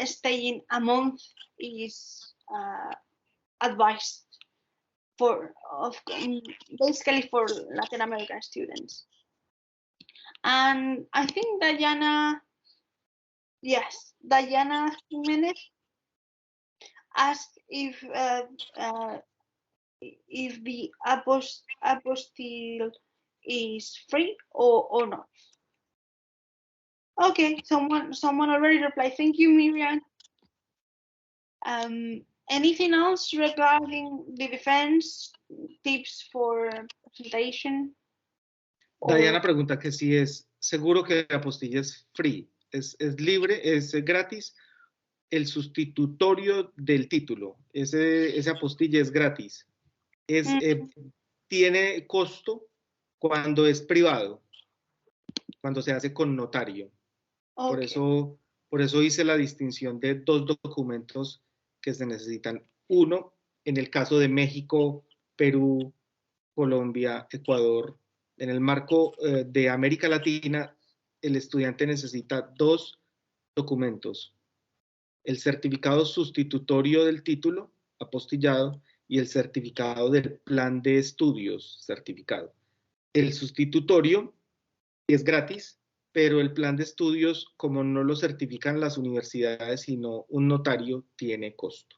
staying a month is advised basically for Latin American students. And I think Diana Jimenez asked if the apostille is free or not. Okay, someone already replied. Thank you, Miriam. Anything else regarding the defense, tips for presentation? Diana pregunta que si es seguro que la apostilla es free, es libre, es gratis. El sustitutorio del título, esa apostilla es gratis. Tiene costo cuando es privado, cuando se hace con notario. Okay. Por eso hice la distinción de dos documentos que se necesitan. Uno, en el caso de México, Perú, Colombia, Ecuador. En el marco de América Latina, el estudiante necesita dos documentos: el certificado sustitutorio del título, apostillado, y el certificado del plan de estudios, certificado. El sustitutorio es gratis, pero el plan de estudios, como no lo certifican las universidades, sino un notario, tiene costo.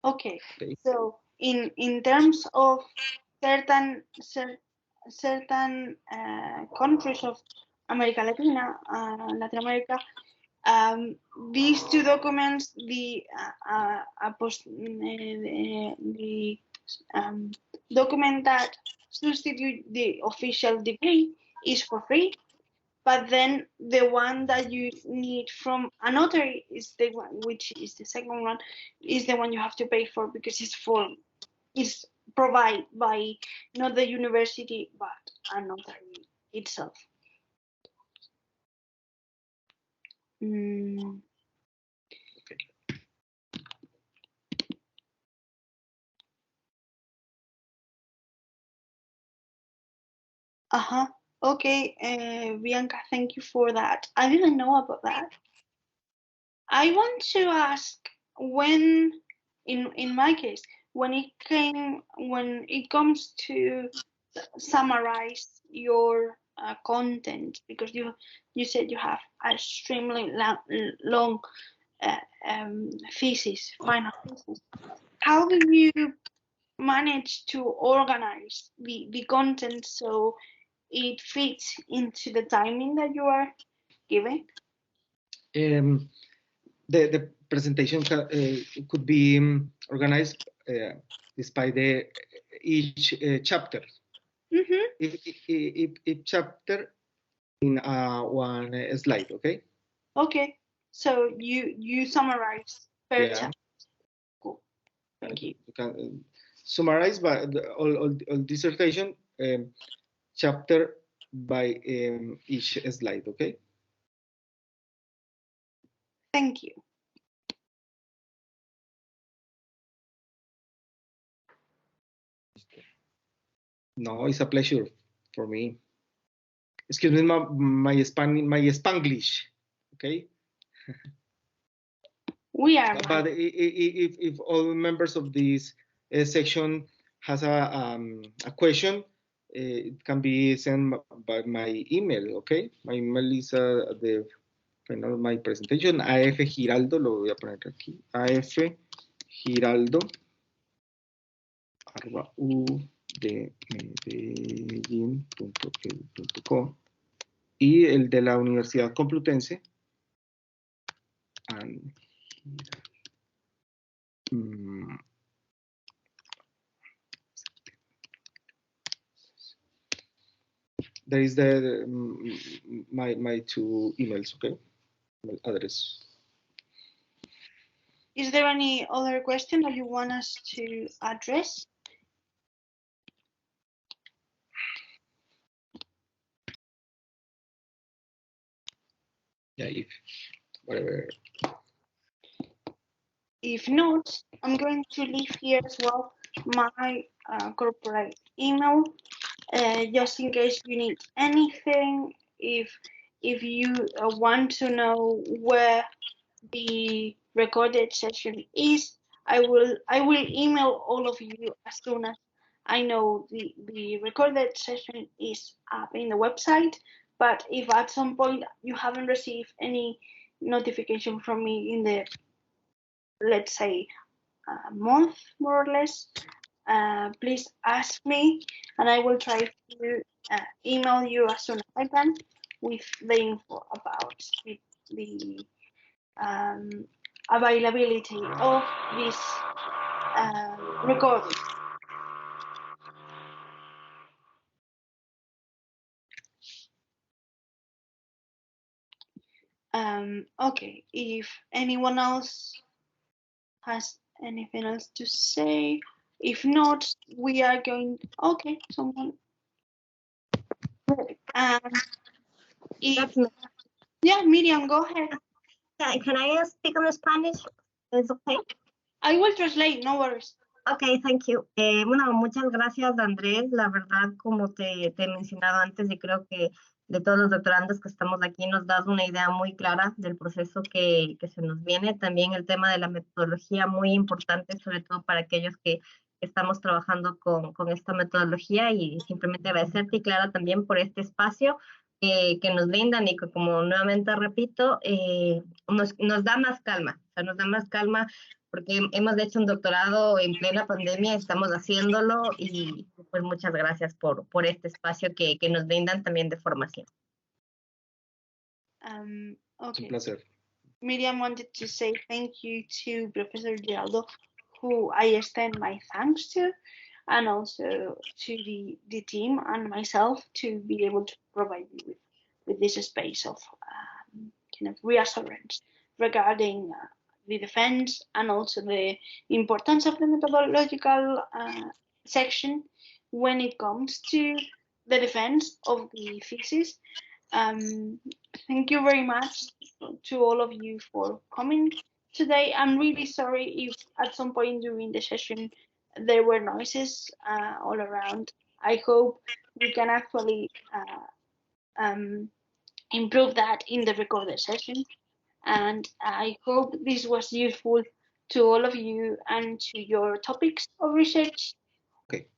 Okay. So in terms of certain countries of America Latina, Latin America, these two documents, the document that substitute the official degree is for free, but then the one that you need from a notary is the one, which is the second one, is the one you have to pay for, because it's provided by not the university but a notary itself. Okay, Bianca, thank you for that. I didn't know about that. I want to ask, when, in my case, when it comes to summarize your content, because you said you have a extremely long thesis, final thesis. How do you manage to organize the content so it fits into the timing that you are giving? The presentation could be organized by each chapter. Each chapter in one slide, okay? Okay, so you summarize per chapter. Cool, thank you. You can summarize by all dissertation chapter by each slide, okay? Thank you. No, it's a pleasure for me. Excuse me, my Spanglish, okay? We are. But if all members of this section has a question, it can be sent by my email, okay? My email is the final of my presentation, afgiraldo, lo voy a poner aquí, afgiraldo@udmedellin.edu.co, y el de la Universidad Complutense, there is my two emails, okay? Email address. Is there any other question that you want us to address? Yeah, whatever. If not, I'm going to leave here as well my corporate email, just in case you need anything. If you want to know where the recorded session is, I will email all of you as soon as I know the recorded session is up in the website. But if at some point you haven't received any notification from me in the, let's say, a month more or less, please ask me and I will try to email you as soon as I can with the info about the availability of this recording. Okay, if anyone else has anything else to say, if not, we are going. Okay, someone. If, yeah, Miriam, go ahead. Can I speak in Spanish? ¿Es okay? I will translate, no worries. Ok, thank you. Bueno, muchas gracias, Andrés. La verdad, como te he mencionado antes, y creo que de todos los doctorandos que estamos aquí, nos das una idea muy clara del proceso que se nos viene. También el tema de la metodología, muy importante, sobre todo para aquellos que estamos trabajando con esta metodología, y simplemente agradecerte, y Clara, también por este espacio que nos brindan, y que, como nuevamente repito, nos da más calma, o sea, nos da más calma, porque hemos hecho un doctorado en plena pandemia, estamos haciéndolo, y pues muchas gracias por este espacio que nos brindan también de formación. Okay. Es un placer. Miriam wanted to say thank you to Professor Giraldo, who I extend my thanks to, and also to the team and myself to be able to provide you with this space of kind of reassurance regarding the defense, and also the importance of the methodological section when it comes to the defense of the thesis. Thank you very much to all of you for coming today. I'm really sorry if at some point during the session there were noises all around. I hope we can actually improve that in the recorded session. And I hope this was useful to all of you and to your topics of research. Ok,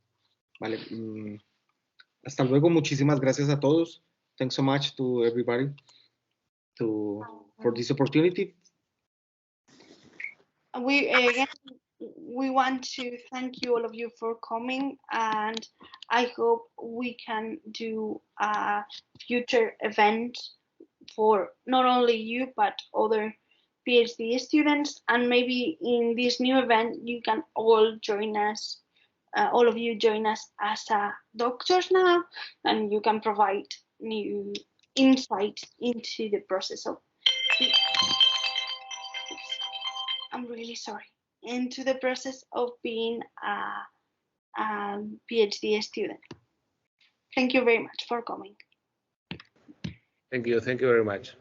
vale. Hasta luego. Muchísimas gracias a todos. Thanks so much to everybody for this opportunity. We want to thank you, all of you, for coming, and I hope we can do a future event for not only you but other PhD students, and maybe in this new event you can all join us, all of you join us as doctors now, and you can provide new insight into the process of, I'm really sorry, into the process of being a PhD student. Thank you very much for coming. Thank you very much.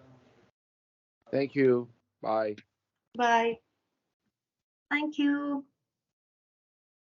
Thank you. Bye. Bye. Thank you.